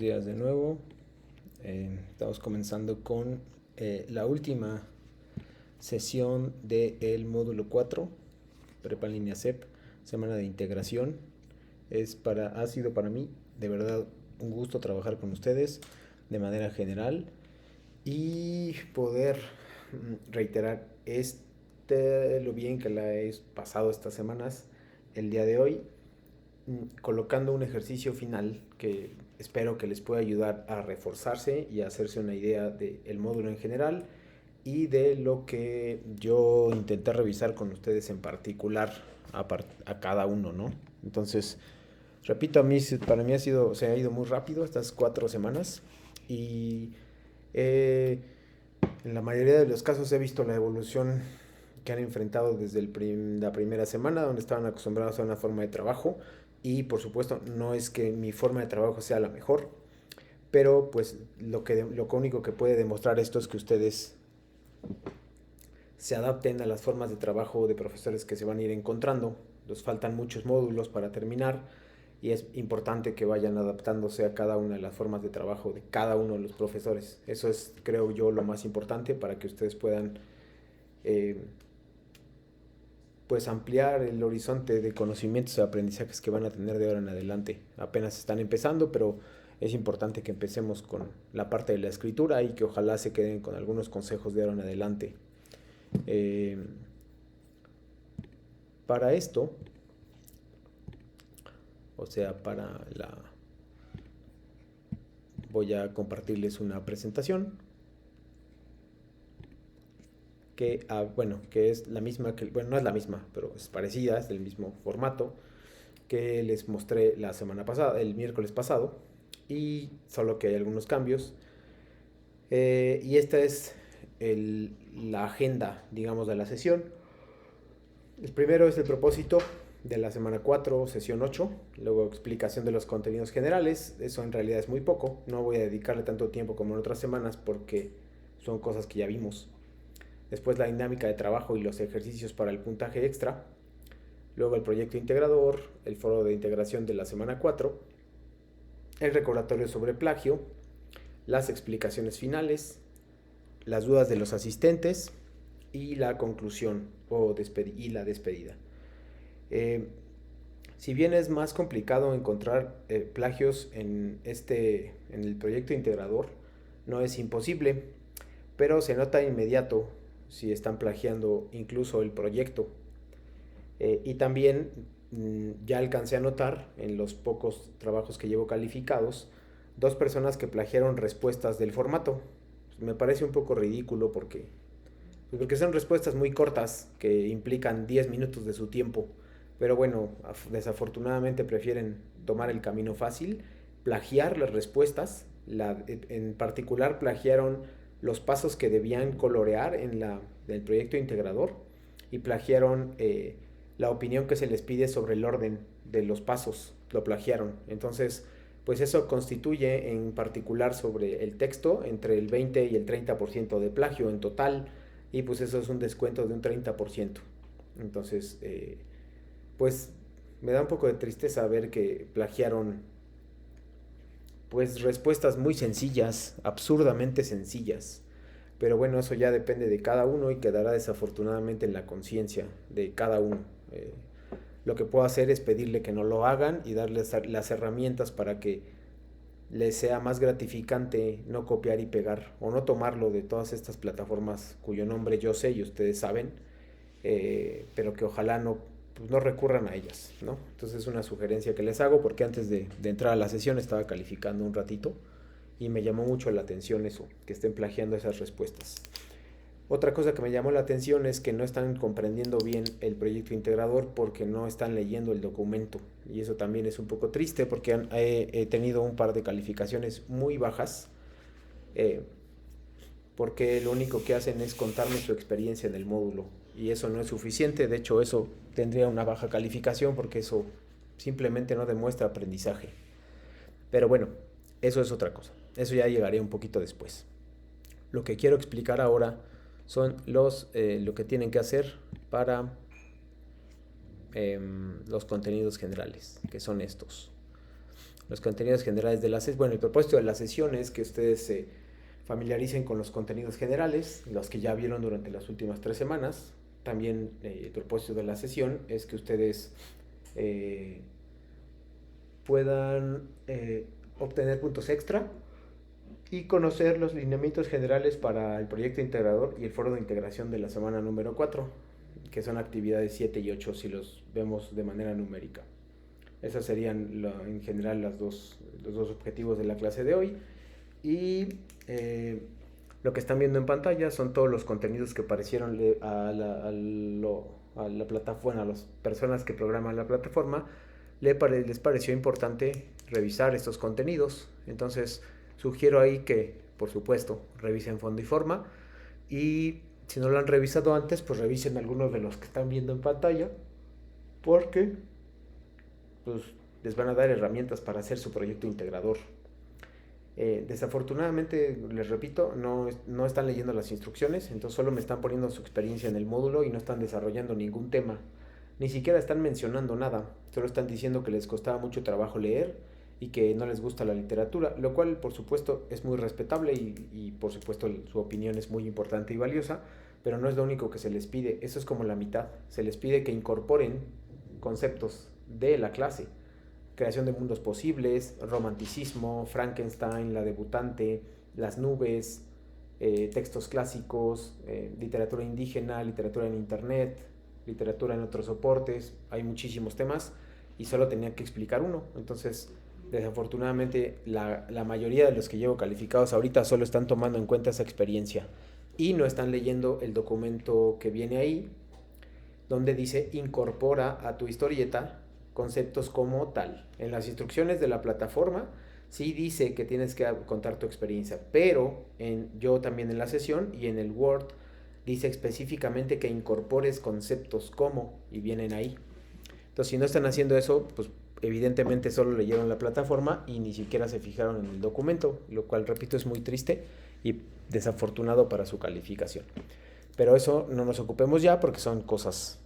Días de nuevo. Estamos comenzando con la última sesión del módulo 4, Prepa en línea CEP, semana de integración. Ha sido para mí de verdad un gusto trabajar con ustedes de manera general y poder reiterar lo bien que la he pasado estas semanas el día de hoy, colocando un ejercicio final que espero que les pueda ayudar a reforzarse y a hacerse una idea del módulo en general y de lo que yo intenté revisar con ustedes en particular a cada uno, ¿no? Entonces, repito, para mí se ha ido muy rápido estas 4 semanas y eh, en la mayoría de los casos he visto la evolución que han enfrentado desde la primera semana, donde estaban acostumbrados a una forma de trabajo. Y por supuesto, no es que mi forma de trabajo sea la mejor, pero pues lo único que puede demostrar esto es que ustedes se adapten a las formas de trabajo de profesores que se van a ir encontrando. Les faltan muchos módulos para terminar y es importante que vayan adaptándose a cada una de las formas de trabajo de cada uno de los profesores. Eso es, creo yo, lo más importante para que ustedes puedan eh, pues ampliar el horizonte de conocimientos y aprendizajes que van a tener de ahora en adelante. Apenas están empezando, pero es importante que empecemos con la parte de la escritura y que ojalá se queden con algunos consejos de ahora en adelante. Eh, para esto, o sea, voy a compartirles una presentación que es la misma no es la misma, pero es parecida, es del mismo formato que les mostré la semana pasada, el miércoles pasado, y solo que hay algunos cambios. Y esta es la agenda, digamos, de la sesión. El primero es el propósito de la semana 4, sesión 8. Luego explicación de los contenidos generales. Eso en realidad es muy poco. No voy a dedicarle tanto tiempo como en otras semanas porque son cosas que ya vimos. Después la dinámica de trabajo y los ejercicios para el puntaje extra. Luego el proyecto integrador, el foro de integración de la semana 4, el recordatorio sobre plagio, las explicaciones finales, las dudas de los asistentes y la conclusión y la despedida. Eh, si bien es más complicado encontrar plagios en el proyecto integrador, no es imposible, pero se nota inmediato si están plagiando incluso el proyecto. Y también ya alcancé a notar en los pocos trabajos que llevo calificados, 2 personas que plagiaron respuestas del formato. Me parece un poco ridículo porque son respuestas muy cortas que implican 10 minutos de su tiempo. Pero bueno, desafortunadamente prefieren tomar el camino fácil, plagiar las respuestas. En particular plagiaron los pasos que debían colorear el proyecto integrador y plagiaron la opinión que se les pide sobre el orden de los pasos. Lo plagiaron. Entonces, pues eso constituye en particular sobre el texto entre el 20 y el 30% de plagio en total, y pues eso es un descuento de un 30%. Entonces, pues me da un poco de tristeza ver que plagiaron pues respuestas muy sencillas, absurdamente sencillas. Pero bueno, eso ya depende de cada uno y quedará desafortunadamente en la conciencia de cada uno. Lo que puedo hacer es pedirle que no lo hagan y darles las herramientas para que les sea más gratificante no copiar y pegar o no tomarlo de todas estas plataformas cuyo nombre yo sé y ustedes saben, pero que ojalá pues no recurran a ellas, ¿no? Entonces es una sugerencia que les hago porque antes de entrar a la sesión estaba calificando un ratito y me llamó mucho la atención eso, que estén plagiando esas respuestas. Otra cosa que me llamó la atención es que no están comprendiendo bien el proyecto integrador porque no están leyendo el documento. Y eso también es un poco triste porque he tenido un par de calificaciones muy bajas, eh, porque lo único que hacen es contarme su experiencia en el módulo. Y eso no es suficiente, de hecho eso tendría una baja calificación porque eso simplemente no demuestra aprendizaje. Pero bueno, eso es otra cosa. Eso ya llegaré un poquito después. Lo que quiero explicar ahora son lo que tienen que hacer para los contenidos generales, que son estos. Los contenidos generales de la sesión. Bueno, el propósito de la sesión es que ustedes se familiaricen con los contenidos generales, los que ya vieron durante las últimas 3 semanas. También el propósito de la sesión es que ustedes puedan obtener puntos extra y conocer los lineamientos generales para el proyecto integrador y el foro de integración de la semana número 4, que son actividades 7 y 8 si los vemos de manera numérica. Esos serían en general los dos objetivos de la clase de hoy. Y lo que están viendo en pantalla son todos los contenidos que aparecieron a la plataforma, a las personas que programan la plataforma. Les pareció importante revisar estos contenidos. Entonces sugiero ahí que, por supuesto, revisen fondo y forma. Y si no lo han revisado antes, pues revisen algunos de los que están viendo en pantalla, porque pues, les van a dar herramientas para hacer su proyecto integrador. Desafortunadamente, les repito, no están leyendo las instrucciones, entonces solo me están poniendo su experiencia en el módulo y no están desarrollando ningún tema. Ni siquiera están mencionando nada, solo están diciendo que les costaba mucho trabajo leer y que no les gusta la literatura, lo cual por supuesto es muy respetable y por supuesto su opinión es muy importante y valiosa, pero no es lo único que se les pide, eso es como la mitad. Se les pide que incorporen conceptos de la clase: creación de mundos posibles, romanticismo, Frankenstein, la debutante, las nubes, textos clásicos, literatura indígena, literatura en internet, literatura en otros soportes. Hay muchísimos temas y solo tenía que explicar uno. Entonces, desafortunadamente, la mayoría de los que llevo calificados ahorita solo están tomando en cuenta esa experiencia y no están leyendo el documento que viene ahí, donde dice: incorpora a tu historieta conceptos como tal. En las instrucciones de la plataforma sí dice que tienes que contar tu experiencia, pero yo también en la sesión y en el Word dice específicamente que incorpores conceptos como, y vienen ahí. Entonces, si no están haciendo eso, pues evidentemente solo leyeron la plataforma y ni siquiera se fijaron en el documento, lo cual, repito, es muy triste y desafortunado para su calificación. Pero eso no nos ocupemos ya, porque son cosas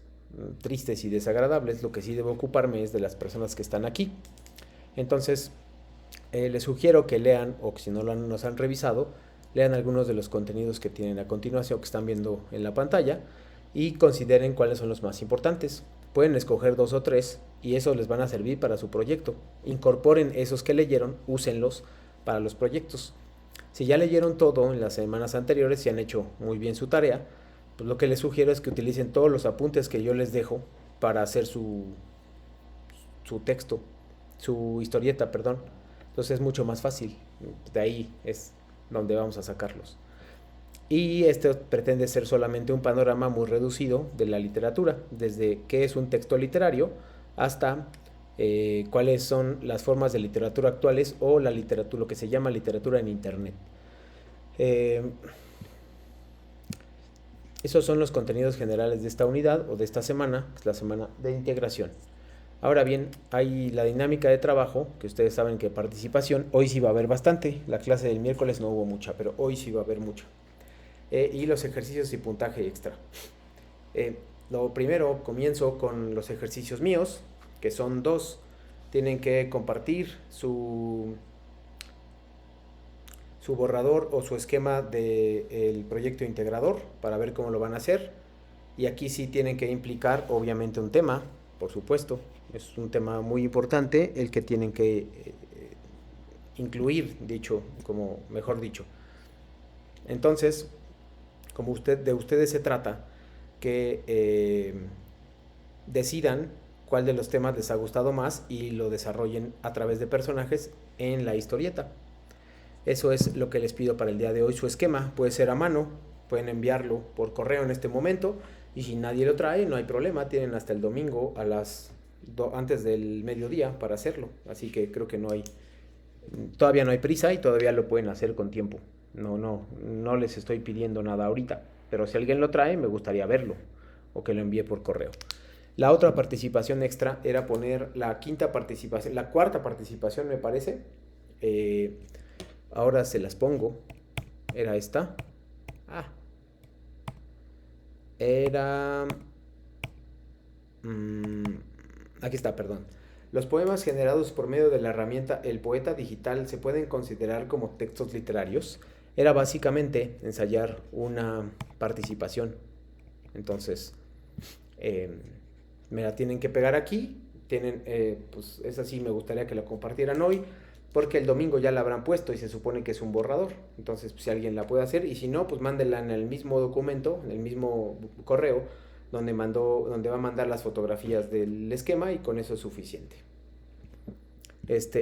tristes y desagradables. Lo que sí debo ocuparme es de las personas que están aquí. Entonces, les sugiero que lean, o si no nos han revisado, lean algunos de los contenidos que tienen a continuación, que están viendo en la pantalla, y consideren cuáles son los más importantes. Pueden escoger 2 o 3 y esos les van a servir para su proyecto. Incorporen esos que leyeron, úsenlos para los proyectos. Si ya leyeron todo en las semanas anteriores y han hecho muy bien su tarea, pues lo que les sugiero es que utilicen todos los apuntes que yo les dejo para hacer su texto, su historieta, perdón. Entonces es mucho más fácil. De ahí es donde vamos a sacarlos. Y este pretende ser solamente un panorama muy reducido de la literatura, desde qué es un texto literario hasta cuáles son las formas de literatura actuales o la literatura, lo que se llama literatura en internet. Esos son los contenidos generales de esta unidad o de esta semana, que es la semana de integración. Ahora bien, hay la dinámica de trabajo, que ustedes saben que participación, hoy sí va a haber bastante. La clase del miércoles no hubo mucha, pero hoy sí va a haber mucha. Y los ejercicios y puntaje extra. Lo primero, comienzo con los ejercicios míos, que son 2. Tienen que compartir su borrador o su esquema del proyecto integrador para ver cómo lo van a hacer. Y aquí sí tienen que implicar obviamente un tema, por supuesto. Es un tema muy importante el que tienen que incluir, como mejor dicho. Entonces, como de ustedes se trata, que decidan cuál de los temas les ha gustado más y lo desarrollen a través de personajes en la historieta. Eso es lo que les pido para el día de hoy. Su esquema puede ser a mano, pueden enviarlo por correo en este momento, y si nadie lo trae, no hay problema, tienen hasta el domingo antes del mediodía para hacerlo. Así que creo que todavía no hay prisa y todavía lo pueden hacer con tiempo. No les estoy pidiendo nada ahorita, pero si alguien lo trae, me gustaría verlo o que lo envíe por correo. La otra participación extra era poner la cuarta participación, me parece. Ahora se las pongo. Era esta. Era... aquí está, perdón. Los poemas generados por medio de la herramienta El Poeta Digital se pueden considerar como textos literarios. Era básicamente ensayar una participación. Entonces, me la tienen que pegar aquí. Pues esa sí me gustaría que la compartieran hoy, porque el domingo ya la habrán puesto y se supone que es un borrador. Entonces, pues, si alguien la puede hacer, y si no, pues mándenla en el mismo documento, en el mismo correo, donde va a mandar las fotografías del esquema, y con eso es suficiente.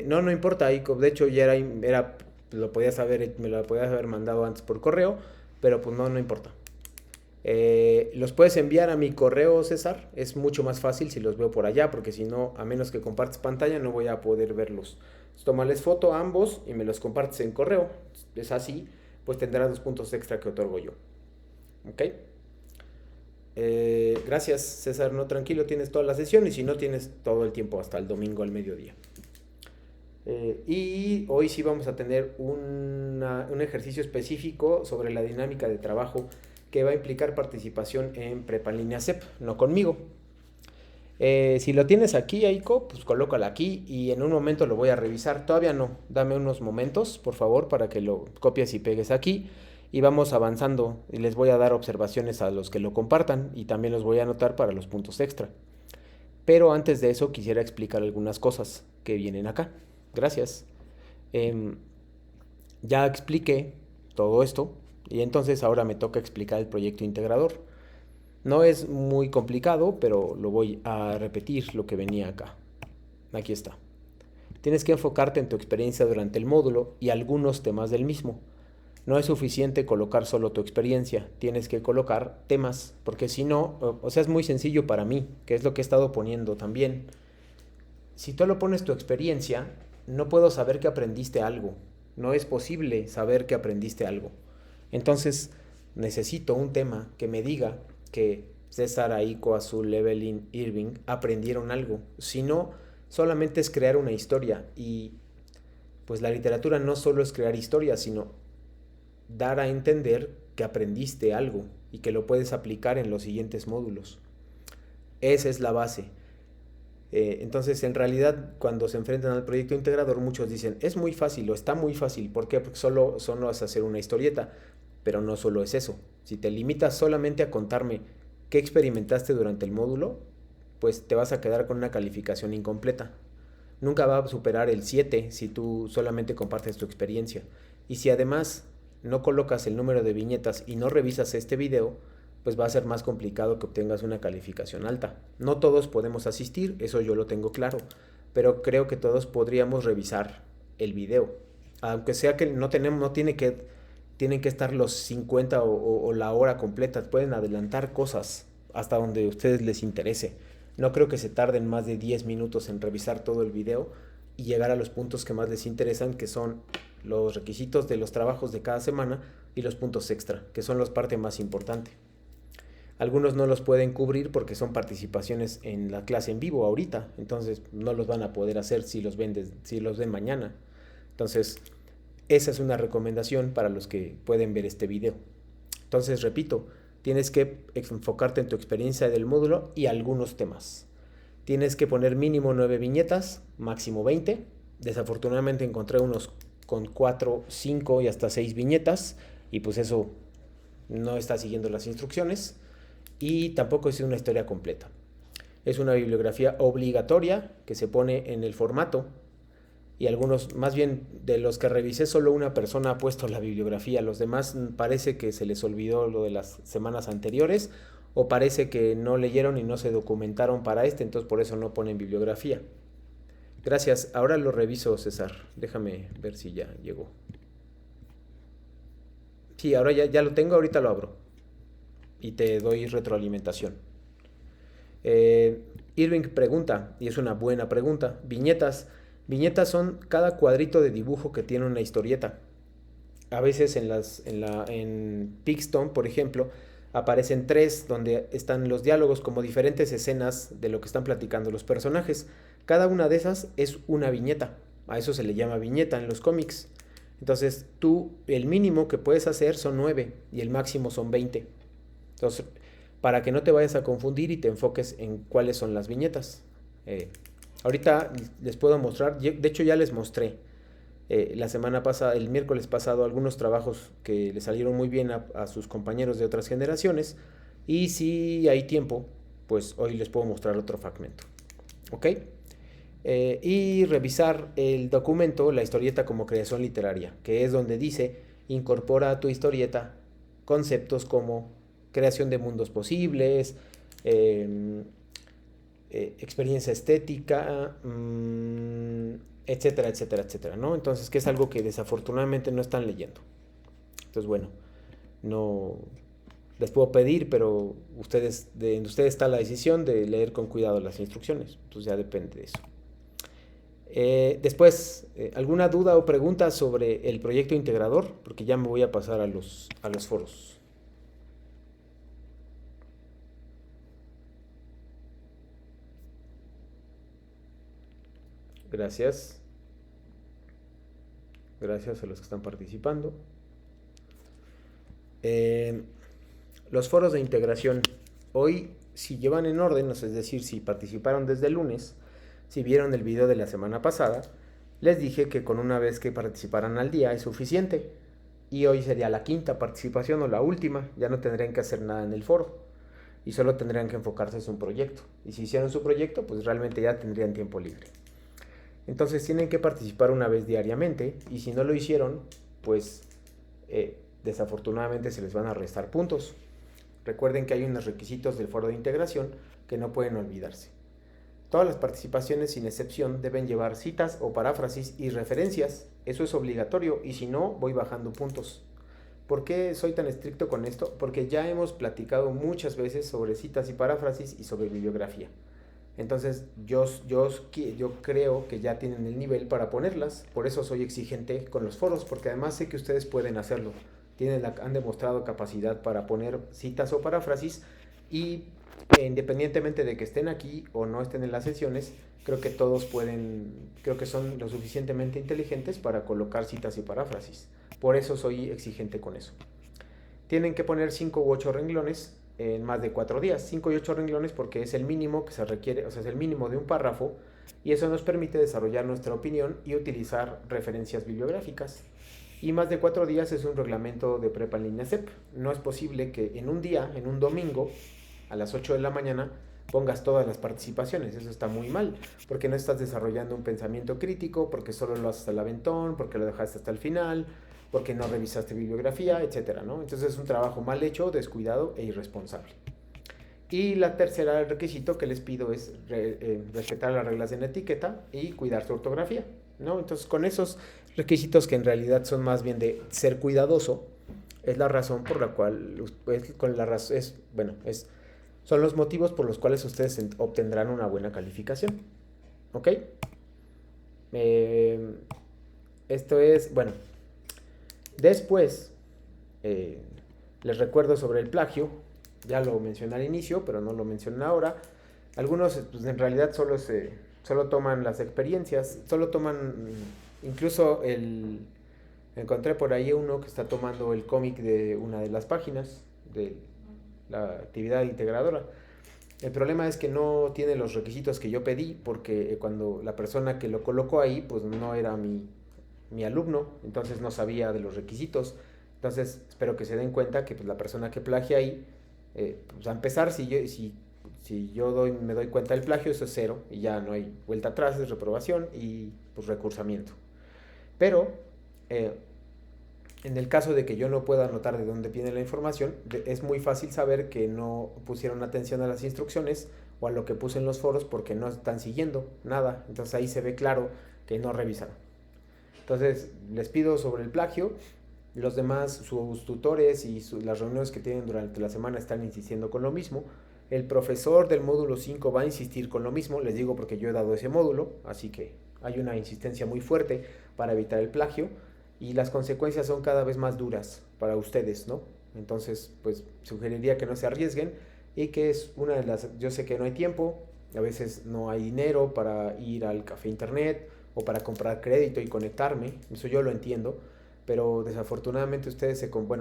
No importa, de hecho ya lo podías me lo podías haber mandado antes por correo, pero pues no importa. Los puedes enviar a mi correo, César. Es mucho más fácil si los veo por allá, porque si no, a menos que compartes pantalla, no voy a poder verlos. Tómales foto a ambos y me los compartes en correo. Es así, pues tendrás los puntos extra que otorgo yo. ¿Ok? Gracias, César. No, tranquilo, tienes toda la sesión, y si no, tienes todo el tiempo hasta el domingo al mediodía. Y hoy sí vamos a tener un ejercicio específico sobre la dinámica de trabajo que va a implicar participación en Prepa en Línea CEP, no conmigo. Si lo tienes aquí, Aiko, pues colócalo aquí y en un momento lo voy a revisar. Todavía no, dame unos momentos, por favor, para que lo copies y pegues aquí. Y vamos avanzando y les voy a dar observaciones a los que lo compartan y también los voy a anotar para los puntos extra. Pero antes de eso quisiera explicar algunas cosas que vienen acá. Gracias. Ya expliqué todo esto y entonces ahora me toca explicar el proyecto integrador. No es muy complicado, pero lo voy a repetir lo que venía acá. Aquí está. Tienes que enfocarte en tu experiencia durante el módulo y algunos temas del mismo. No es suficiente colocar solo tu experiencia, tienes que colocar temas, porque si no, o sea, es muy sencillo para mí, que es lo que he estado poniendo también. Si tú lo pones tu experiencia, no puedo saber que aprendiste algo. No es posible saber que aprendiste algo. Entonces, necesito un tema que me diga que César, Aiko, Azul, Evelyn, Irving aprendieron algo. Si no, solamente es crear una historia. Y pues la literatura no solo es crear historias, sino dar a entender que aprendiste algo y que lo puedes aplicar en los siguientes módulos. Esa es la base. Entonces, en realidad, cuando se enfrentan al proyecto integrador, muchos dicen, es muy fácil o está muy fácil. ¿Por qué? Porque solo vas a hacer una historieta. Pero no solo es eso. Si te limitas solamente a contarme qué experimentaste durante el módulo, pues te vas a quedar con una calificación incompleta. Nunca va a superar el 7 si tú solamente compartes tu experiencia. Y si además no colocas el número de viñetas y no revisas este video, pues va a ser más complicado que obtengas una calificación alta. No todos podemos asistir, eso yo lo tengo claro, pero creo que todos podríamos revisar el video. Aunque sea que tienen que estar los 50 o la hora completa, pueden adelantar cosas hasta donde a ustedes les interese. No creo que se tarden más de 10 minutos en revisar todo el video y llegar a los puntos que más les interesan, que son los requisitos de los trabajos de cada semana y los puntos extra, que son la parte más importante. Algunos no los pueden cubrir porque son participaciones en la clase en vivo ahorita, entonces no los van a poder hacer si los ven mañana. Entonces, esa es una recomendación para los que pueden ver este video. Entonces, repito, tienes que enfocarte en tu experiencia del módulo y algunos temas. Tienes que poner mínimo 9 viñetas, máximo 20. Desafortunadamente encontré unos con 4, 5 y hasta 6 viñetas, y pues eso no está siguiendo las instrucciones, y tampoco es una historia completa. Es una bibliografía obligatoria que se pone en el formato, y algunos, más bien de los que revisé, solo una persona ha puesto la bibliografía. Los demás parece que se les olvidó lo de las semanas anteriores, o parece que no leyeron y no se documentaron para entonces por eso no ponen bibliografía. Gracias, ahora lo reviso, César. Déjame ver si ya llegó. Sí, ahora ya lo tengo, ahorita lo abro y te doy retroalimentación. Irving pregunta, y es una buena pregunta, viñetas. Viñetas son cada cuadrito de dibujo que tiene una historieta. A veces en Pixton, por ejemplo, aparecen 3 donde están los diálogos como diferentes escenas de lo que están platicando los personajes. Cada una de esas es una viñeta. A eso se le llama viñeta en los cómics. Entonces, el mínimo que puedes hacer son 9 y el máximo son 20. Entonces, para que no te vayas a confundir y te enfoques en cuáles son las viñetas. Ahorita les puedo mostrar, de hecho ya les mostré la semana pasada, el miércoles pasado, algunos trabajos que le salieron muy bien a sus compañeros de otras generaciones. Y si hay tiempo, pues hoy les puedo mostrar otro fragmento. ¿Ok? Y revisar el documento, la historieta como creación literaria, que es donde dice, incorpora a tu historieta conceptos como creación de mundos posibles, experiencia estética, etcétera, etcétera, etcétera, ¿no? Entonces, que es algo que desafortunadamente no están leyendo. Entonces, bueno, no les puedo pedir, pero en ustedes está la decisión de leer con cuidado las instrucciones. Entonces ya depende de eso. Después, ¿alguna duda o pregunta sobre el proyecto integrador? Porque ya me voy a pasar a los foros. Gracias. Gracias a los que están participando. Los foros de integración. Hoy, si llevan en orden, es decir, si participaron desde el lunes, si vieron el video de la semana pasada, les dije que con una vez que participaran al día es suficiente. Y hoy sería la quinta participación o la última. Ya no tendrían que hacer nada en el foro. Y solo tendrían que enfocarse en su proyecto. Y si hicieron su proyecto, pues realmente ya tendrían tiempo libre. Entonces tienen que participar una vez diariamente. Y si no lo hicieron, pues desafortunadamente se les van a restar puntos. Recuerden que hay unos requisitos del foro de integración que no pueden olvidarse. Todas las participaciones, sin excepción, deben llevar citas o paráfrasis y referencias. Eso es obligatorio y si no, voy bajando puntos. ¿Por qué soy tan estricto con esto? Porque ya hemos platicado muchas veces sobre citas y paráfrasis y sobre bibliografía. Entonces yo creo que ya tienen el nivel para ponerlas. Por eso soy exigente con los foros, porque además sé que ustedes pueden hacerlo. Han demostrado capacidad para poner citas o paráfrasis y independientemente de que estén aquí o no estén en las sesiones, creo que creo que son lo suficientemente inteligentes para colocar citas y paráfrasis. Por eso soy exigente con eso. Tienen que poner 5 u 8 renglones en más de 4 días. 5 y 8 renglones porque es el mínimo que se requiere, o sea, es el mínimo de un párrafo y eso nos permite desarrollar nuestra opinión y utilizar referencias bibliográficas. Y más de 4 días es un reglamento de prepa en línea CEP. No es posible que en un día, en un domingo, a las 8 de la mañana, pongas todas las participaciones. Eso está muy mal, porque no estás desarrollando un pensamiento crítico, porque solo lo haces al aventón, porque lo dejaste hasta el final, porque no revisaste bibliografía, etcétera, ¿no? Entonces es un trabajo mal hecho, descuidado e irresponsable. Y la tercera requisito que les pido es respetar las reglas de la etiqueta y cuidar su ortografía, ¿no? Entonces con esos requisitos que en realidad son más bien de ser cuidadoso, es la razón por la cual, son los motivos por los cuales ustedes obtendrán una buena calificación. ¿Ok? Esto es, bueno, después les recuerdo sobre el plagio. Ya lo mencioné al inicio, pero no lo mencioné ahora. Algunos pues, en realidad solo toman las experiencias, solo toman incluso encontré por ahí uno que está tomando el cómic de una de las páginas de la actividad integradora. El problema es que no tiene los requisitos que yo pedí porque cuando la persona que lo colocó ahí pues no era mi alumno, entonces no sabía de los requisitos. Entonces espero que se den cuenta que pues, la persona que plagia ahí, pues a empezar si yo me doy cuenta del plagio, eso es 0 y ya no hay vuelta atrás, es reprobación y pues recursamiento. Pero en el caso de que yo no pueda anotar de dónde viene la información, es muy fácil saber que no pusieron atención a las instrucciones o a lo que puse en los foros porque no están siguiendo nada. Entonces ahí se ve claro que no revisaron. Entonces les pido sobre el plagio. Los demás, sus tutores y las reuniones que tienen durante la semana están insistiendo con lo mismo. El profesor del módulo 5 va a insistir con lo mismo, les digo porque yo he dado ese módulo, así que hay una insistencia muy fuerte para evitar el plagio y las consecuencias son cada vez más duras para ustedes, ¿no? Entonces, pues sugeriría que no se arriesguen y que es una de las, yo sé que no hay tiempo, a veces no hay dinero para ir al café internet o para comprar crédito y conectarme, eso yo lo entiendo, pero desafortunadamente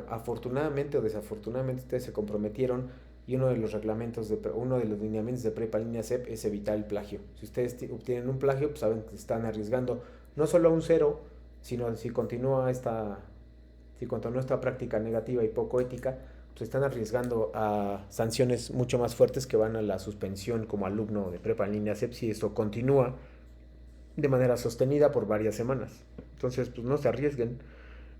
afortunadamente o desafortunadamente ustedes se comprometieron y uno de los reglamentos, uno de los lineamientos de prepa línea CEP es evitar el plagio. Si ustedes obtienen un plagio, pues saben que están arriesgando no solo a un cero, sino si continúa esta práctica negativa y poco ética, pues están arriesgando a sanciones mucho más fuertes que van a la suspensión como alumno de prepa en línea CEP si esto continúa de manera sostenida por varias semanas. Entonces, pues no se arriesguen.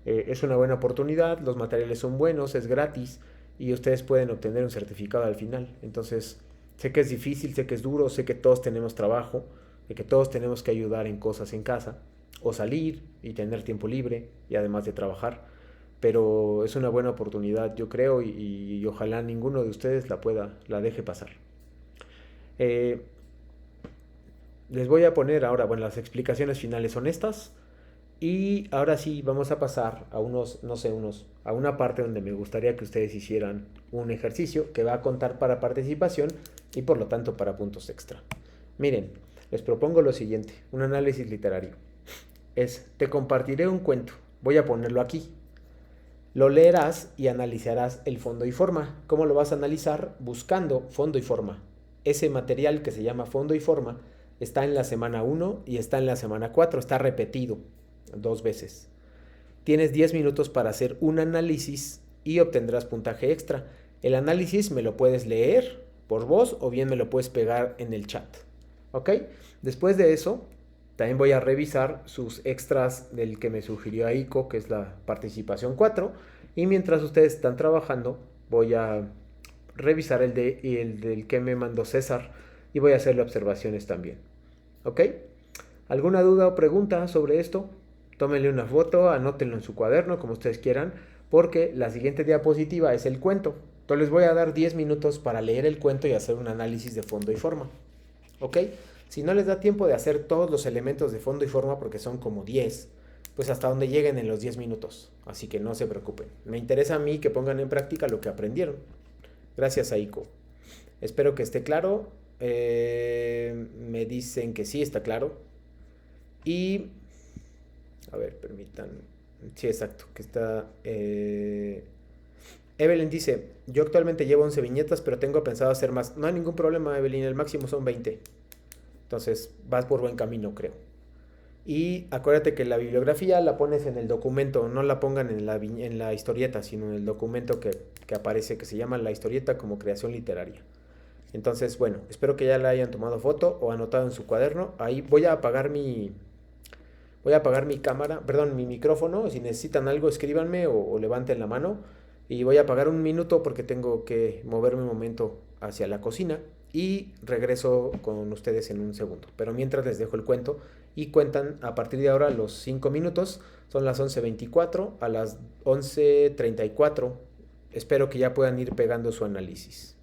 Es una buena oportunidad, los materiales son buenos, es gratis y ustedes pueden obtener un certificado al final. Entonces, sé que es difícil, sé que es duro, sé que todos tenemos trabajo, de que todos tenemos que ayudar en cosas en casa o salir y tener tiempo libre y además de trabajar. Pero es una buena oportunidad, yo creo, y ojalá ninguno de ustedes la deje pasar. Eh, Les voy a poner ahora, bueno, las explicaciones finales son estas. Y ahora sí, vamos a pasar a a una parte donde me gustaría que ustedes hicieran un ejercicio que va a contar para participación y por lo tanto para puntos extra. Miren, les propongo lo siguiente, un análisis literario. Te compartiré un cuento, voy a ponerlo aquí. Lo leerás y analizarás el fondo y forma. ¿Cómo lo vas a analizar? Buscando fondo y forma. Ese material que se llama fondo y forma está en la semana 1 y está en la semana 4. Está repetido 2 veces. Tienes 10 minutos para hacer un análisis y obtendrás puntaje extra. El análisis me lo puedes leer por voz o bien me lo puedes pegar en el chat. ¿Ok? Después de eso, también voy a revisar sus extras del que me sugirió Aiko, que es la participación 4. Y mientras ustedes están trabajando, voy a revisar el del que me mandó César y voy a hacerle observaciones también. ¿Ok? ¿Alguna duda o pregunta sobre esto? Tómenle una foto, anótenlo en su cuaderno, como ustedes quieran, porque la siguiente diapositiva es el cuento. Entonces les voy a dar 10 minutos para leer el cuento y hacer un análisis de fondo y forma. ¿Ok? Si no les da tiempo de hacer todos los elementos de fondo y forma, porque son como 10, pues hasta donde lleguen en los 10 minutos. Así que no se preocupen. Me interesa a mí que pongan en práctica lo que aprendieron. Gracias, Aiko. Espero que esté claro. Me dicen que sí está claro. Y, a ver, permitan. Sí, exacto, que está... Evelyn dice, yo actualmente llevo 11 viñetas, pero tengo pensado hacer más. No hay ningún problema, Evelyn, el máximo son 20. Entonces, vas por buen camino, creo. Y acuérdate que la bibliografía la pones en el documento, no la pongan en la historieta, sino en el documento que aparece, que se llama la historieta como creación literaria. Entonces, bueno, espero que ya la hayan tomado foto o anotado en su cuaderno. Ahí voy a apagar mi cámara, perdón, mi micrófono. Si necesitan algo, escríbanme o levanten la mano. Y voy a apagar un minuto porque tengo que moverme un momento hacia la cocina. Y regreso con ustedes en un segundo. Pero mientras les dejo el cuento. Y cuentan a partir de ahora los 5 minutos. Son las 11:24 a las 11:34. Espero que ya puedan ir pegando su análisis.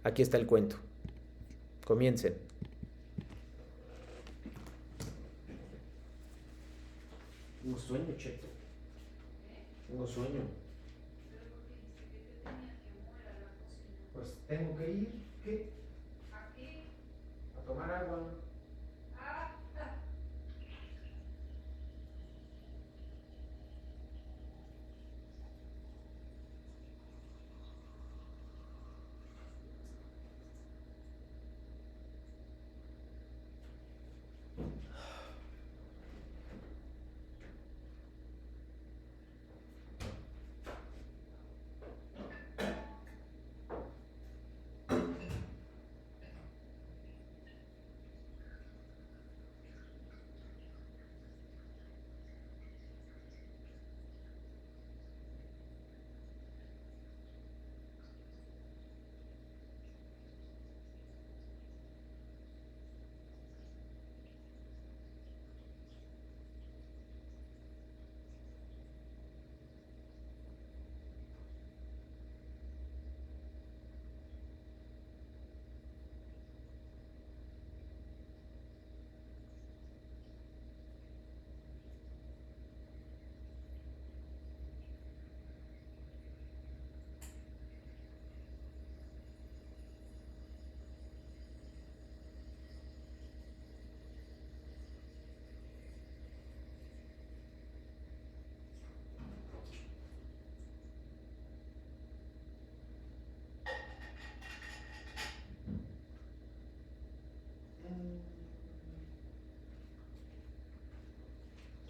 Aquí está el cuento. Comiencen. Tengo sueño, Cheto. Tengo sueño. Pues tengo que ir. ¿Qué? A tomar agua.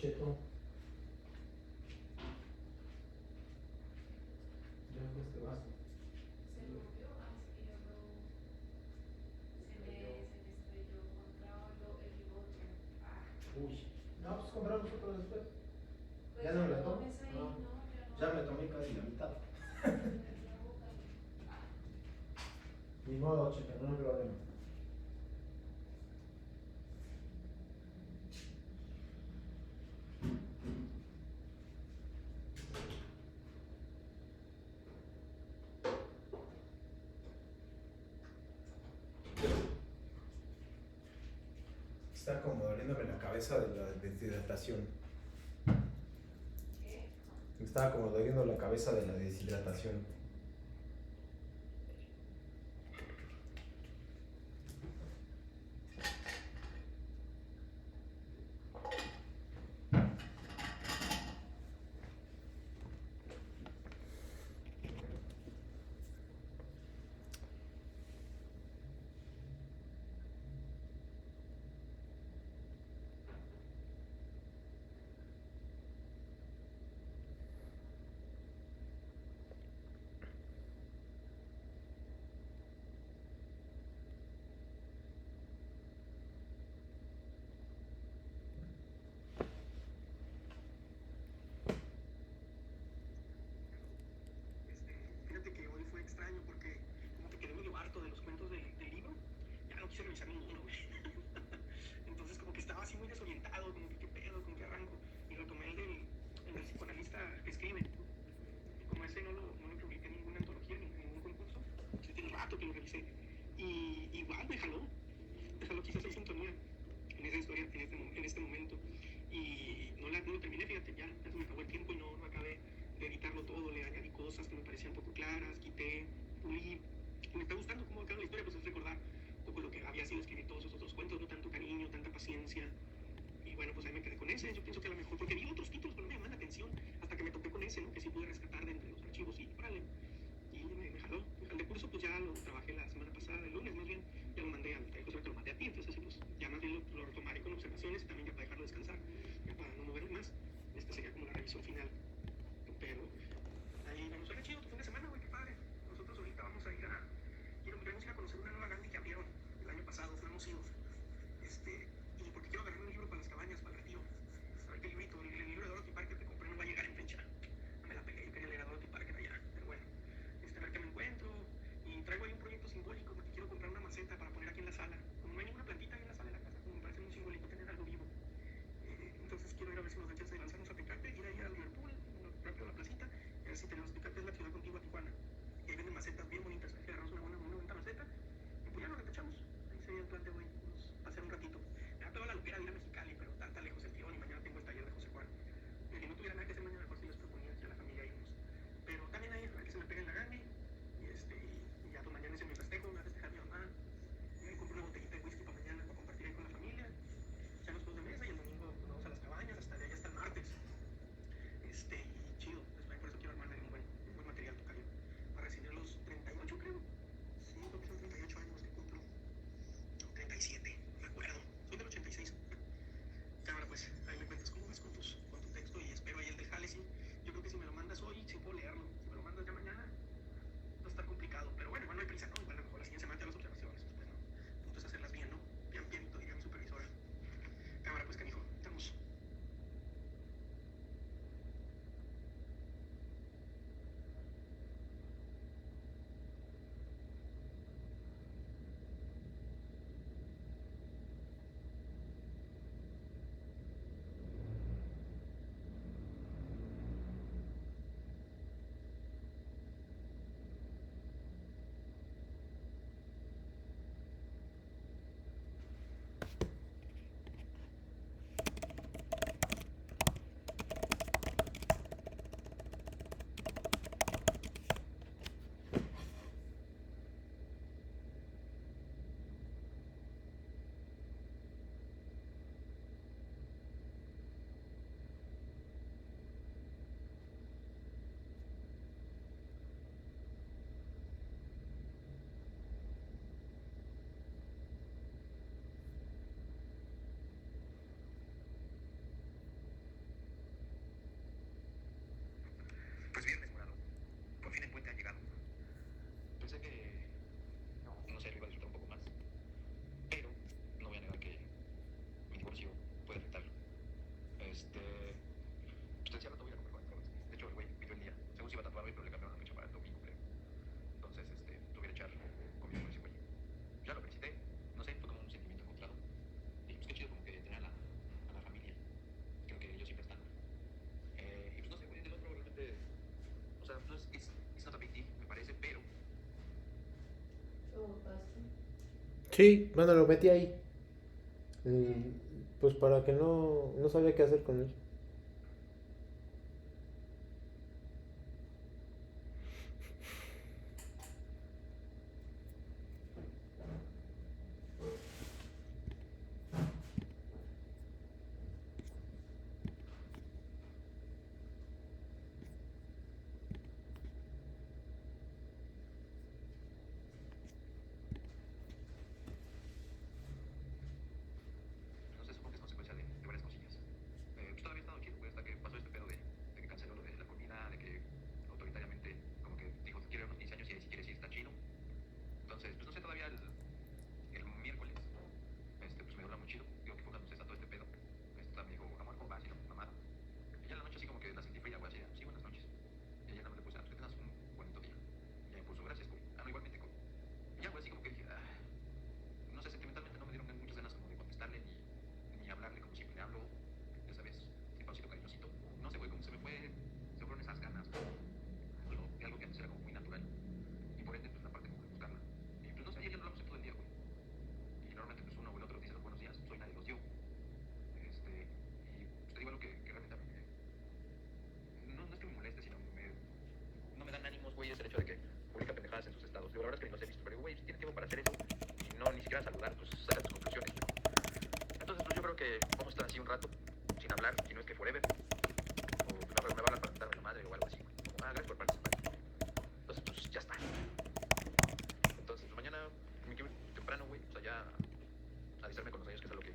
Cheto. Ya fue este vaso. Se rompió, así que yo se me estrelló contra el otro. Ah. Uy. No, pues compramos otro después. Pues ¿Ya no le tomo? tomes ahí, No. no, ya no. Ya me tomé casi la mitad. La boca. Ah. Ni modo, chica, no hay problema. Está como doliéndome la cabeza de la deshidratación. ¿Qué? Me estaba como doliendo la cabeza de la deshidratación. Fíjate que hoy fue extraño porque como que quedé medio harto de los cuentos del libro. Ya no quise revisar ninguno, güey. Entonces como que estaba así muy desorientado, como que qué pedo, con qué arranco. Y retomé el del psicoanalista que escribe. Y como ese no lo publiqué en ninguna antología, ni en ningún concurso, sí tiene rato que lo revisé. Y igual me jaló quizás hay sintonía en esa historia, en este momento. Y no lo terminé, fíjate, ya se me acabó el tiempo y no acabé de editarlo todo, le añadí cosas que me parecían poco claras, quité, pulí. Y me está gustando cómo acaba la historia, pues es recordar un poco lo que había sido escribir todos esos otros cuentos, no tanto cariño, tanta paciencia. Y bueno, pues ahí me quedé con ese. Yo pienso que a lo mejor, porque vi otros títulos, pero no me llaman la atención, hasta que me topé con ese, ¿no? Que sí pude rescatar de entre los archivos y órale. Y me jaló. El de curso, pues ya lo trabajé la semana pasada, el lunes más bien, ya lo mandé al taller, te lo mandé a ti, entonces pues ya más bien lo retomaré con observaciones y también ya para dejarlo descansar, ya para no moverlo más. Esta sería como la revisión final. Pero ahí vamos a ver chido tu fin de semana, güey, qué padre. Nosotros ahorita vamos a ir a. Queremos ir a conocer una nueva Gandhi que abrieron el año pasado, no hemos ido. Y porque quiero agarrar un libro para las cabañas, para el retiro. A ver qué librito, el libro de Dorothy Parker que compré no va a llegar en fecha. No me la pegué, yo quería leer a Dorothy Parker allá, pero bueno. A ver qué me encuentro. Y traigo ahí un proyecto simbólico porque quiero comprar una maceta para poner aquí en la sala. Como no hay ninguna plantita ahí en la sala de la casa, como me parece muy simbólico tener algo vivo. Entonces quiero ir a ver si nos dan chance de lanzarnos a Tecate, ir ahí a Liverpool, rápido a la placita, y a ver si tenemos Tecate, es la ciudad contigua a Tijuana. Y ahí venden macetas bien bonitas, hay que agarrarnos una bonita maceta y pues ya nos retachamos. Ahí sería el plan de hoy, pasar un ratito. Me da toda la loquera de ir a Mexicali, pero tan lejos el tío, y mañana tengo el taller de José Juan. Y si no tuviera nada que hacer mañana, mejor si les proponía aquí a la familia irnos. Pero también ahí, a ver que se me pegue en la gane, y ya pues mañana hice mi festejo, me voy a festejar a mi mamá. Y ahí compré una botellita de whisky para mañana, para compartir ahí con la familia. Ya nos juegos de mesa y el domingo pues, vamos a las cabañas, hasta de allá hasta el martes. Y chido, después por eso quiero armarme un buen material tocayo. Para recibir los 38 creo. Sí, creo que son 38 años que cumplo. No, 37, me acuerdo. Soy del 86. Sí, bueno, lo metí ahí. Pues para que no sabía qué hacer con él. No sé, supongo que es consecuencia de varias cosillas. Pues todavía he estado chido, güey, hasta que pasó este pedo de que canceló lo de la comida, de que autoritariamente como que dijo que quiere unos 15 años y si quiere sí está chido. Entonces, pues no sé, todavía el miércoles, pues me dio muy chido. Digo que fue cuando se está todo este pedo. Me dijo, amor, ¿cómo vas? Y no, mamá. Y ya en la noche así como que la sentí fría, güey, así, sí, buenas noches. Y ella nada más le puse, que tengas un bonito día. Y ella me puso, gracias, güey. No, igualmente, güey. Y ya, güey, así como que dije, no sé, sentimentalmente no me dieron muchas ganas como de contestarle ni hablarle como siempre le hablo, ya sabes, simpático, cariñosito. No sé, güey, como se fueron esas ganas, ¿no? De algo que antes era como muy natural. Y por ende, pues la parte como de buscarla. Y pues no sé, ayer ya no hablamos en todo el día, güey. Y normalmente pues uno o el otro dice los buenos días, soy nadie los dio. Y pues te digo algo que realmente a mí no es que me moleste, sino no me dan ánimos, güey, es el hecho de que publica pendejadas en sus estados. Digo, la verdad es que ni los he visto, pero güey, si tienes tiempo para hacer eso y no ni siquiera saludar, pues saca tus conclusiones. Entonces, pues yo creo que vamos a estar así un rato, sin hablar, si no es que forever. O me va a hablar para darme la madre o algo así, güey. Como, gracias por participar. Entonces, pues ya está. Entonces, pues mañana me quiero ir temprano, güey, o sea, ya alistarme con los años, que es algo que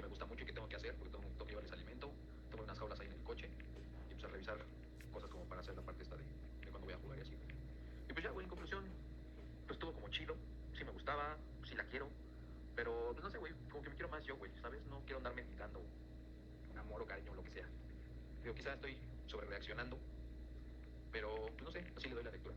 me gusta mucho y que tengo que hacer, porque tengo que llevarles alimento, tengo unas jaulas ahí en el coche, y pues a revisar cosas como para hacer la parte esta de cuando voy a jugar y así. Y pues ya, güey, en conclusión, pues estuvo como chido, sí me gustaba, sí la quiero, pero pues no sé, güey, como que me quiero más yo, güey, ¿sabes? No quiero andar meditando un amor o cariño o lo que sea. Digo, quizás estoy sobre reaccionando, pero pues no sé, así le doy la lectura.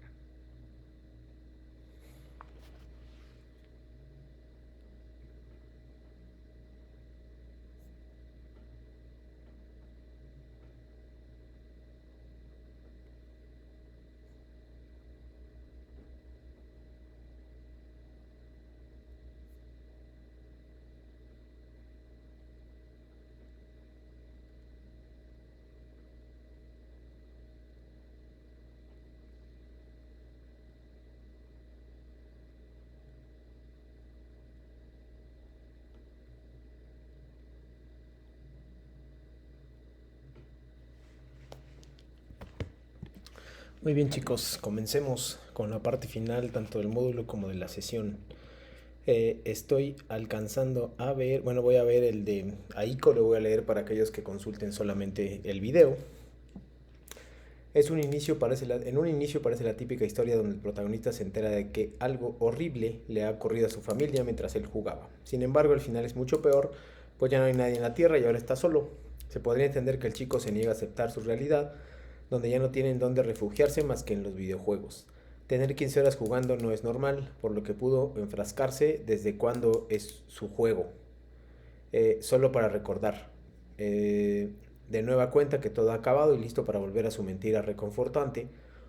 Muy bien, chicos, comencemos con la parte final tanto del módulo como de la sesión. Estoy alcanzando a ver, bueno, voy a ver el de Aiko, lo voy a leer para aquellos que consulten solamente el video. En un inicio parece la típica historia donde el protagonista se entera de que algo horrible le ha ocurrido a su familia mientras él jugaba. Sin embargo, el final es mucho peor, pues ya no hay nadie en la Tierra y ahora está solo. Se podría entender que el chico se niega a aceptar su realidad, donde ya no tienen dónde refugiarse más que en los videojuegos. Tener 15 horas jugando no es normal, por lo que pudo enfrascarse desde cuando es su juego. Solo para recordar. De nueva cuenta que todo ha acabado y listo para volver a su mentira reconfortante,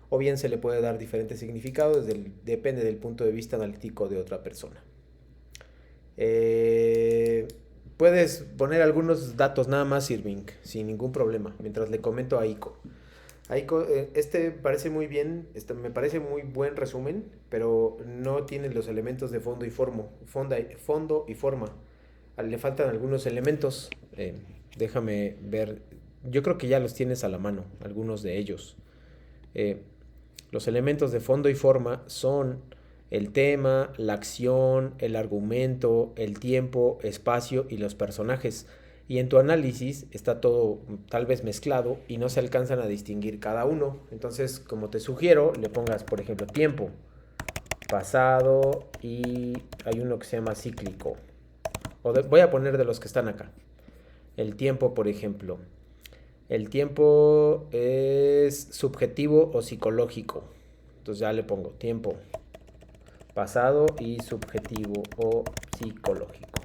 o bien se le puede dar diferentes significados, depende del punto de vista analítico de otra persona. Puedes poner algunos datos nada más, Irving, sin ningún problema, mientras le comento a Aiko. Aiko, parece muy bien, me parece muy buen resumen, pero no tiene los elementos de fondo y forma. Le faltan algunos elementos. Déjame ver. Yo creo que ya los tienes a la mano, algunos de ellos. Eh, los elementos de fondo y forma son el tema, la acción, el argumento, el tiempo, espacio y los personajes. Y en tu análisis está todo tal vez mezclado y no se alcanzan a distinguir cada uno. Entonces, como te sugiero, le pongas, por ejemplo, tiempo, pasado y hay uno que se llama cíclico. Voy a poner de los que están acá. El tiempo, por ejemplo. El tiempo es subjetivo o psicológico. Entonces ya le pongo tiempo, pasado y subjetivo o psicológico.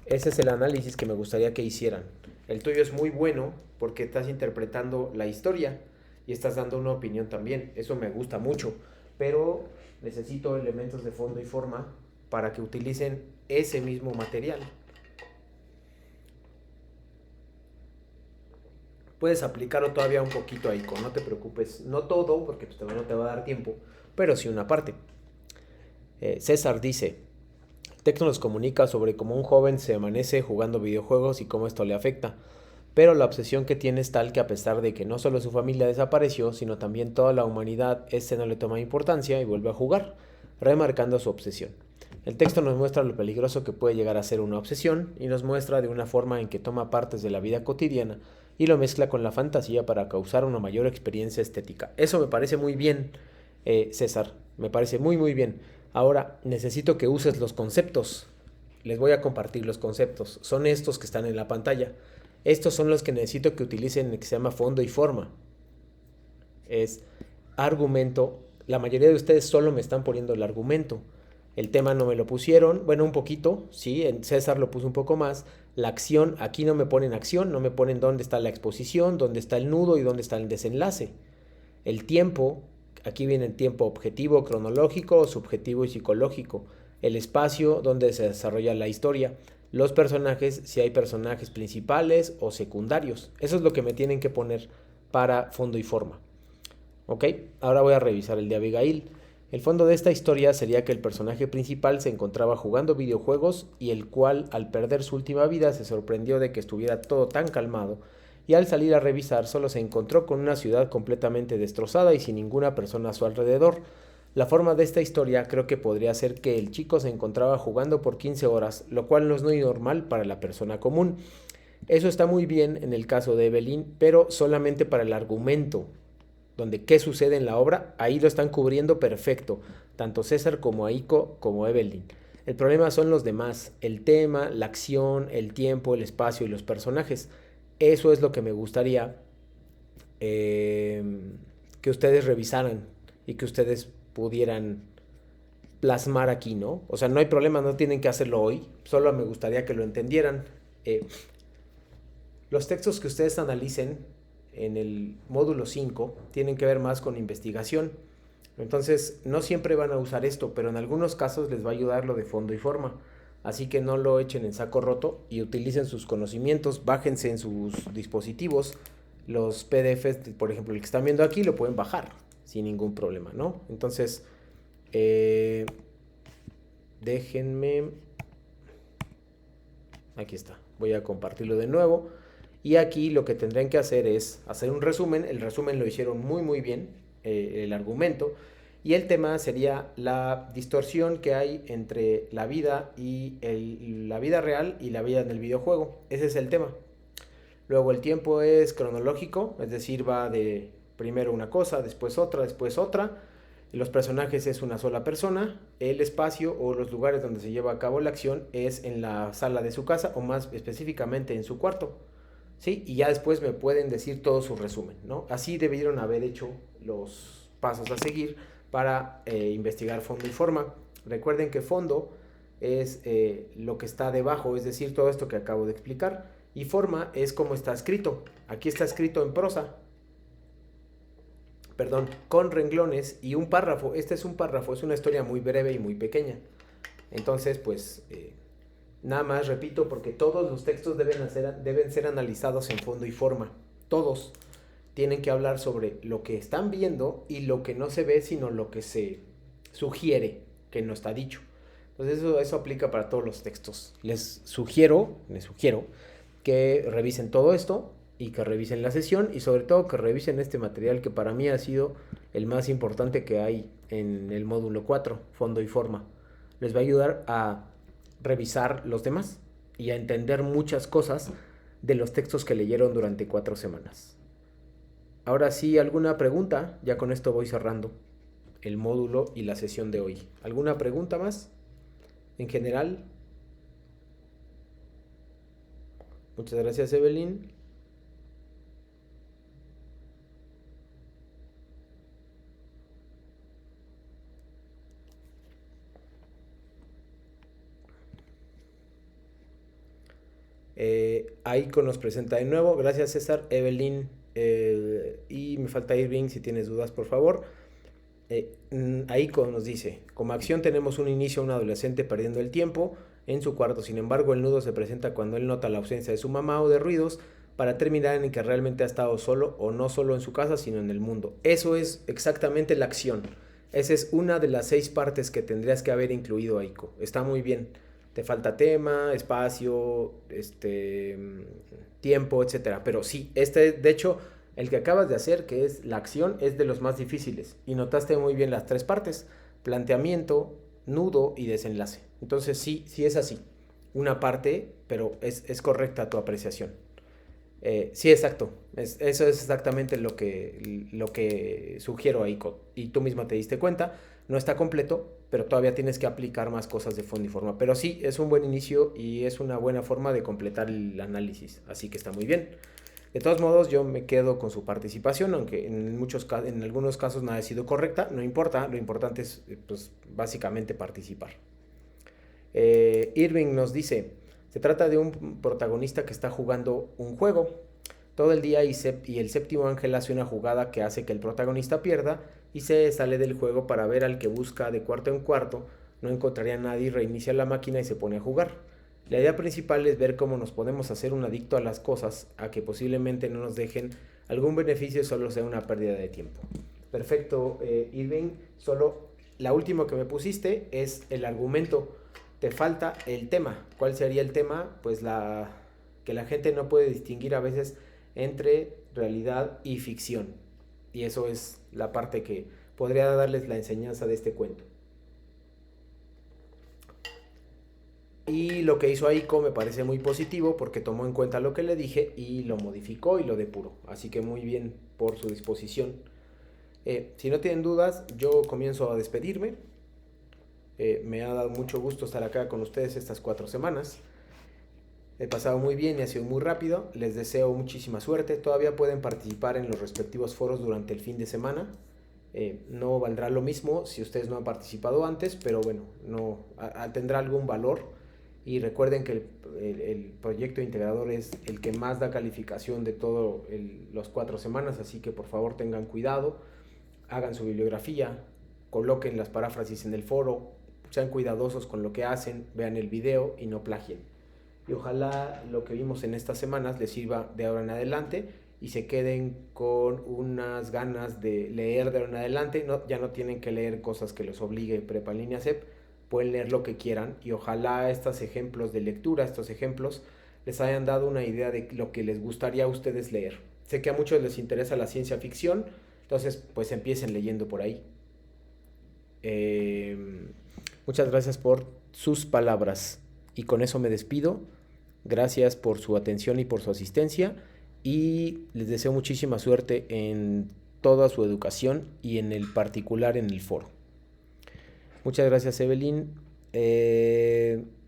Ese es el análisis que me gustaría que hicieran. El tuyo es muy bueno porque estás interpretando la historia y estás dando una opinión también. Eso me gusta mucho. Pero necesito elementos de fondo y forma para que utilicen ese mismo material. Puedes aplicarlo todavía un poquito ahí, no te preocupes, no todo, porque pues todavía no te va a dar tiempo, pero sí una parte. César dice, el texto nos comunica sobre cómo un joven se amanece jugando videojuegos y cómo esto le afecta, pero la obsesión que tiene es tal que a pesar de que no solo su familia desapareció, sino también toda la humanidad, este no le toma importancia y vuelve a jugar, remarcando su obsesión. El texto nos muestra lo peligroso que puede llegar a ser una obsesión y nos muestra de una forma en que toma partes de la vida cotidiana y lo mezcla con la fantasía para causar una mayor experiencia estética. Eso me parece muy bien, César, me parece muy muy bien. Ahora necesito que uses los conceptos. Les voy a compartir los conceptos. Son estos que están en la pantalla. Estos son los que necesito que utilicen, que se llama fondo y forma. Es argumento. La mayoría de ustedes solo me están poniendo el argumento. El tema no me lo pusieron, bueno, un poquito, sí, en César lo puso un poco más. La acción, aquí no me ponen acción, no me ponen dónde está la exposición, dónde está el nudo y dónde está el desenlace. El tiempo, aquí viene el tiempo objetivo, cronológico, subjetivo y psicológico. El espacio, donde se desarrolla la historia. Los personajes, si hay personajes principales o secundarios. Eso es lo que me tienen que poner para fondo y forma. Ok, ahora voy a revisar el de Abigail. El fondo de esta historia sería que el personaje principal se encontraba jugando videojuegos y el cual al perder su última vida se sorprendió de que estuviera todo tan calmado y al salir a revisar solo se encontró con una ciudad completamente destrozada y sin ninguna persona a su alrededor. La forma de esta historia creo que podría ser que el chico se encontraba jugando por 15 horas, lo cual no es muy normal para la persona común. Eso está muy bien en el caso de Evelyn, pero solamente para el argumento. Donde qué sucede en la obra, ahí lo están cubriendo perfecto, tanto César como Aiko como Evelyn. El problema son los demás, el tema, la acción, el tiempo, el espacio y los personajes. Eso es lo que me gustaría que ustedes revisaran y que ustedes pudieran plasmar aquí, ¿no? O sea, no hay problema, no tienen que hacerlo hoy, solo me gustaría que lo entendieran. Los textos que ustedes analicen en el módulo 5 tienen que ver más con investigación. Entonces, no siempre van a usar esto, pero en algunos casos les va a ayudar lo de fondo y forma. Así que no lo echen en saco roto y utilicen sus conocimientos, bájense en sus dispositivos. Los PDFs, por ejemplo, el que están viendo aquí, lo pueden bajar sin ningún problema, ¿no? Entonces, déjenme... Aquí está. Voy a compartirlo de nuevo. Y aquí lo que tendrían que hacer es hacer un resumen. El resumen lo hicieron muy muy bien, el argumento. Y el tema sería la distorsión que hay entre la vida y la vida real y la vida en el videojuego. Ese es el tema. Luego el tiempo es cronológico, es decir, va de primero una cosa, después otra, después otra. Los personajes es una sola persona. El espacio o los lugares donde se lleva a cabo la acción es en la sala de su casa o más específicamente en su cuarto. ¿Sí? Y ya después me pueden decir todo su resumen, ¿no? Así debieron haber hecho los pasos a seguir para investigar fondo y forma. Recuerden que fondo es lo que está debajo, es decir, todo esto que acabo de explicar. Y forma es como está escrito. Aquí está escrito en prosa. Perdón, con renglones y un párrafo. Este es un párrafo, es una historia muy breve y muy pequeña. Entonces, pues... nada más repito, porque todos los textos deben ser analizados en fondo y forma. Todos tienen que hablar sobre lo que están viendo y lo que no se ve, sino lo que se sugiere, que no está dicho. Entonces eso aplica para todos los textos. Les sugiero que revisen todo esto y que revisen la sesión y sobre todo que revisen este material que para mí ha sido el más importante que hay en el módulo 4, fondo y forma. Les va a ayudar a revisar los demás y a entender muchas cosas de los textos que leyeron durante 4 semanas. Ahora sí, ¿alguna pregunta? Ya con esto voy cerrando el módulo y la sesión de hoy. ¿Alguna pregunta más? En general. Muchas gracias, Evelyn. Aiko nos presenta de nuevo. Gracias, César. Evelyn. Y me falta Irving, si tienes dudas, por favor. Aiko nos dice, como acción tenemos un inicio a un adolescente perdiendo el tiempo en su cuarto, sin embargo el nudo se presenta cuando él nota la ausencia de su mamá o de ruidos para terminar en que realmente ha estado solo o no solo en su casa sino en el mundo. Eso es exactamente la acción. Esa es una de las 6 partes que tendrías que haber incluido, Aiko. Está muy bien. Te falta tema, espacio, tiempo, etcétera. Pero sí, de hecho, el que acabas de hacer, que es la acción, es de los más difíciles. Y notaste muy bien las 3 partes: planteamiento, nudo y desenlace. Entonces sí, sí es así. Una parte, pero es correcta tu apreciación. Sí, exacto. Eso es exactamente lo que sugiero ahí. Y tú misma te diste cuenta. No está completo, pero todavía tienes que aplicar más cosas de fondo y forma. Pero sí, es un buen inicio y es una buena forma de completar el análisis. Así que está muy bien. De todos modos, yo me quedo con su participación, aunque en algunos casos no haya sido correcta. No importa, lo importante es pues, básicamente participar. Irving nos dice, se trata de un protagonista que está jugando un juego todo el día y el séptimo ángel hace una jugada que hace que el protagonista pierda y se sale del juego para ver al que busca de cuarto en cuarto, no encontraría a nadie, reinicia la máquina y se pone a jugar. La idea principal es ver cómo nos podemos hacer un adicto a las cosas, a que posiblemente no nos dejen algún beneficio, solo sea una pérdida de tiempo. Perfecto, Irving, solo la última que me pusiste es el argumento. Te falta el tema. ¿Cuál sería el tema? Pues que la gente no puede distinguir a veces entre realidad y ficción. Y eso es la parte que podría darles la enseñanza de este cuento. Y lo que hizo Aiko me parece muy positivo porque tomó en cuenta lo que le dije y lo modificó y lo depuró. Así que muy bien por su disposición. Si no tienen dudas, yo comienzo a despedirme. Me ha dado mucho gusto estar acá con ustedes estas 4 semanas. He pasado muy bien y ha sido muy rápido. Les deseo muchísima suerte. Todavía pueden participar en los respectivos foros durante el fin de semana. No valdrá lo mismo si ustedes no han participado antes, pero bueno, tendrá algún valor. Y recuerden que el proyecto integrador es el que más da calificación de todas las 4 semanas, así que por favor tengan cuidado, hagan su bibliografía, coloquen las paráfrasis en el foro, sean cuidadosos con lo que hacen, vean el video y no plagien. Y ojalá lo que vimos en estas semanas les sirva de ahora en adelante y se queden con unas ganas de leer de ahora en adelante. Ya no tienen que leer cosas que los obligue Prepa en Línea CEP, pueden leer lo que quieran y ojalá estos ejemplos de lectura, estos ejemplos, les hayan dado una idea de lo que les gustaría a ustedes leer. Sé que a muchos les interesa la ciencia ficción, entonces pues empiecen leyendo por ahí. Muchas gracias por sus palabras y con eso me despido. Gracias por su atención y por su asistencia y les deseo muchísima suerte en toda su educación y en el particular en el foro. Muchas gracias, Evelyn.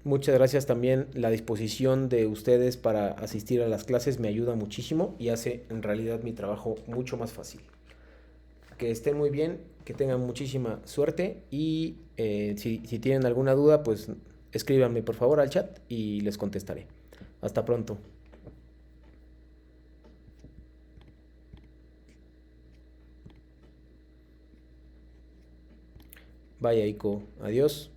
Muchas gracias también. La disposición de ustedes para asistir a las clases me ayuda muchísimo y hace en realidad mi trabajo mucho más fácil. Que estén muy bien, que tengan muchísima suerte y si tienen alguna duda, pues escríbanme por favor al chat y les contestaré. Hasta pronto. Bye, Aiko. Adiós.